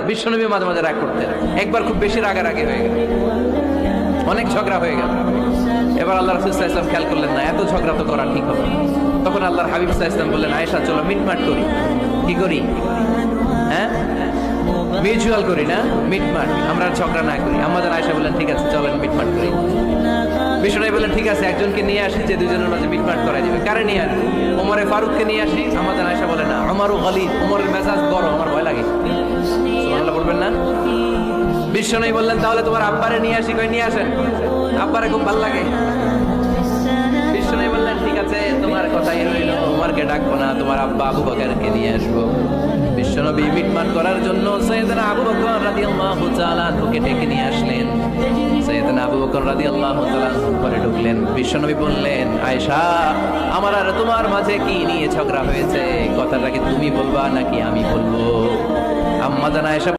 বিশ্বনবী মাঝে মাঝে রাগ করতেন। একবার খুব বেশি রাগারাগি হয়ে গেল, অনেক ঝগড়া হয়ে গেল। এবার আল্লাহ রাসূল সাল্লাল্লাহু আলাইহি ওয়াসাল্লাম খেয়াল করলেন না, এত ঝগড়া তো করা ঠিক হবে না। তখন আল্লাহর হাবিব সাল্লাল্লাহু আলাইহি ওয়াসাল্লাম বললেন, আয়েশা চলো মিটমাট করি। কি করি? হ্যাঁ, মিউচুয়াল করি না, মিটমাট, আমরা ঝগড়া না করি। আমাদের আয়েশা বললেন ঠিক আছে চলেন মিটমাট করি। বিষ্ণু বললেন ঠিক আছে, একজনকে নিয়ে আসি যে দুজনের মাঝে মিটমাট করা যাবে। কারে নিয়ে আসি? ওমরে ফারুককে নিয়ে আসি। আমাদের আয়েশা বলে না, আমারও গলিদ, ওমরের মেজাজ গরম, আমার ভয় লাগে। সুবহানাল্লাহ বলবেন না? বিষ্ণু বললেন তাহলে তোমার আব্বারে নিয়ে আসি। কই নিয়ে আসেন, আব্বারে খুব ভালো লাগে। বিষ্ণু বললেন ঠিক আছে, তোমার কথাই রইল, ওমরকে ডাকবো না, তোমার আব্বা আবু বকরকে নিয়ে আসবো। বিশ্বনবী মিটমাট করার জন্য সাইয়েদনা আবু বকর রাদিয়াল্লাহু তাআলা আনহুকে ডেকে নিয়ে আসলেন। সাইয়েদনা আবু বকর রাদিয়াল্লাহু তাআলা ঘরে ঢুকলেন। বিশ্বনবী বললেন, আয়েশা আমার আর তোমার মাঝে কি নিয়ে ঝগড়া হয়েছে? কথাটা কি তুমি বলবা নাকি আমি বলবো? আম্মা জান আয়েশা